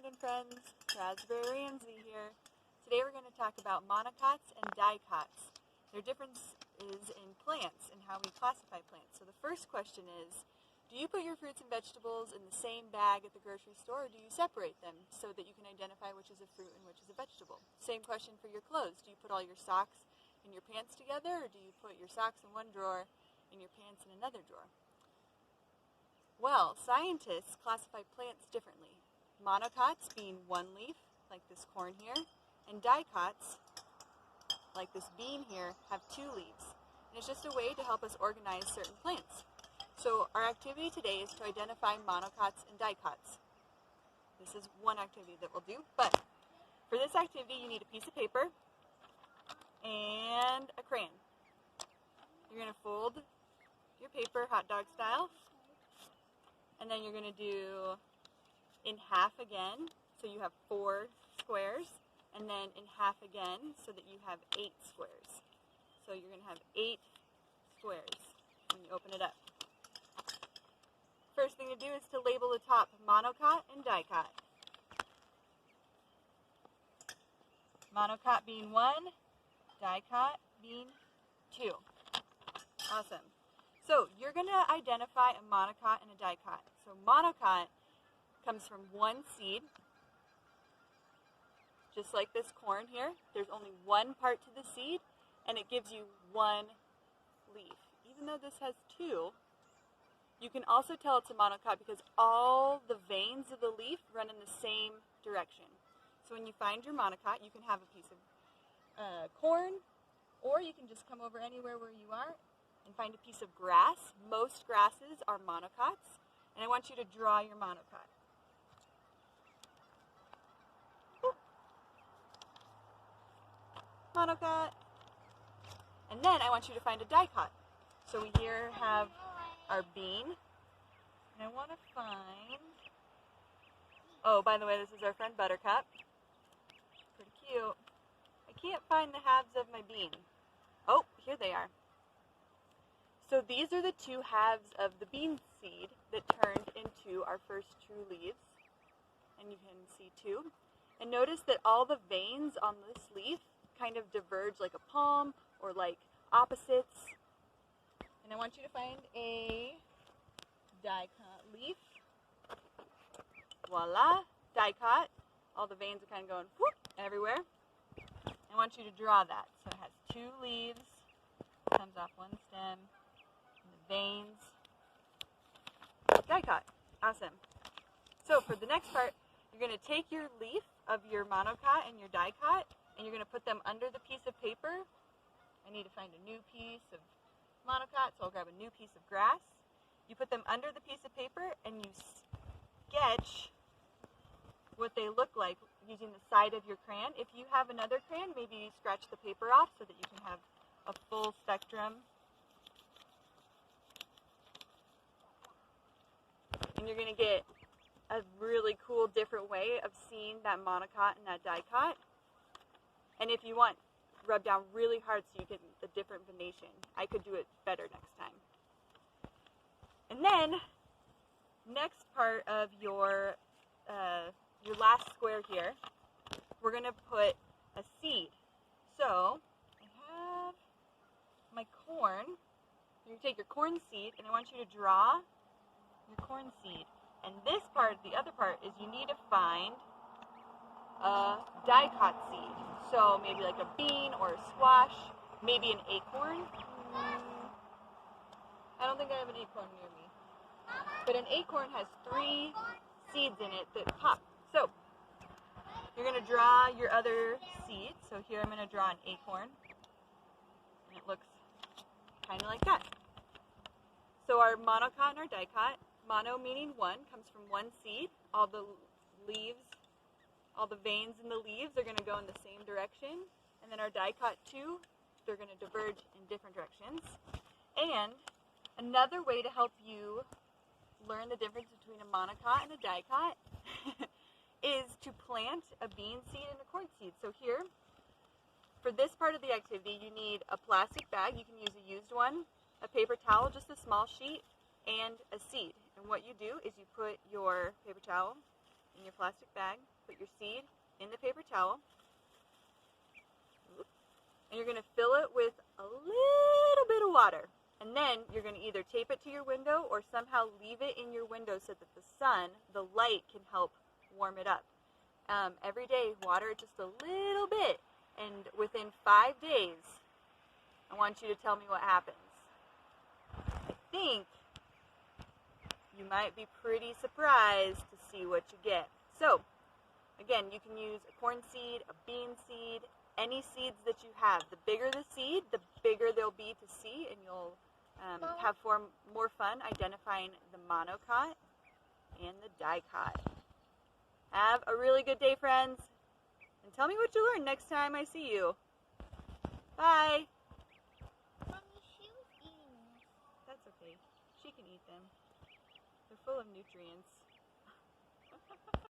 Garden friends, Raspberry Ramsey here. Today we're going to talk about monocots and dicots. Their difference is in plants and how we classify plants. So the first question is, do you put your fruits and vegetables in the same bag at the grocery store, or do you separate them so that you can identify which is a fruit and which is a vegetable? Same question for your clothes. Do you put all your socks and your pants together, or do you put your socks in one drawer and your pants in another drawer? Well, scientists classify plants differently. Monocots being one leaf, like this corn here, and dicots, like this bean here, have two leaves. And it's just a way to help us organize certain plants. So our activity today is to identify monocots and dicots. This is one activity that we'll do, but for this activity you need a piece of paper and a crayon. You're going to fold your paper hot dog style, and then you're going to do in half again, so you have 4 squares, and then in half again, so that you have 8 squares. So you're going to have 8 squares when you open it up. First thing to do is to label the top monocot and dicot. Monocot being 1, dicot being 2. Awesome. So you're going to identify a monocot and a dicot. So monocot comes from one seed, just like this corn here. There's only one part to the seed, and it gives you one leaf. Even though this has 2, you can also tell it's a monocot because all the veins of the leaf run in the same direction. So when you find your monocot, you can have a piece of corn, or you can just come over anywhere where you are and find a piece of grass. Most grasses are monocots, and I want you to draw your monocot. Monocot. And then I want you to find a dicot. So we here have our bean, and I want to find, oh, by the way, this is our friend Buttercup. Pretty cute. I can't find the halves of my bean. Oh, here they are. So these are the 2 halves of the bean seed that turned into our first 2 leaves, and you can see 2. And notice that all the veins on this leaf kind of diverge like a palm or like opposites. And I want you to find a dicot leaf. Voila, dicot. All the veins are kind of going whoop everywhere. I want you to draw that. So it has 2 leaves, comes off one stem, and the veins. Dicot. Awesome. So for the next part, you're going to take your leaf of your monocot and your dicot, and you're going to put them under the piece of paper. I need to find a new piece of monocot, so I'll grab a new piece of grass. You put them under the piece of paper, and you sketch what they look like using the side of your crayon. If you have another crayon, maybe you scratch the paper off so that you can have a full spectrum. And you're going to get a really cool, different way of seeing that monocot and that dicot. And if you want, rub down really hard so you get a different venation. I could do it better next time. And then, next part of your last square here, we're going to put a seed. So, I have my corn. You take your corn seed, and I want you to draw your corn seed. And this part, the other part, is you need to find a dicot seed. So maybe like a bean or a squash, maybe an acorn. I don't think I have an acorn near me. But an acorn has 3 seeds in it that pop. So you're going to draw your other seed. So here I'm going to draw an acorn. And it looks kind of like that. So our monocot and our dicot, mono meaning 1, comes from one seed. All the leaves, all the veins in the leaves are going to go in the same direction. And then our dicot 2, they're going to diverge in different directions. And another way to help you learn the difference between a monocot and a dicot is to plant a bean seed and a corn seed. So here, for this part of the activity, you need a plastic bag. You can use a used one, a paper towel, just a small sheet, and a seed. And what you do is you put your paper towel in your plastic bag. Put your seed in the paper towel. And you're going to fill it with a little bit of water. And then you're going to either tape it to your window or somehow leave it in your window so that the sun, the light, can help warm it up. Every day, water it just a little bit. And within 5 days, I want you to tell me what happens. I think you might be pretty surprised to see what you get. So, again, you can use a corn seed, a bean seed, any seeds that you have. The bigger the seed, the bigger they'll be to see, and you'll have more fun identifying the monocot and the dicot. Have a really good day, friends, and tell me what you learned next time I see you. Bye. Mommy, she was eating this. That's okay. She can eat them. They're full of nutrients.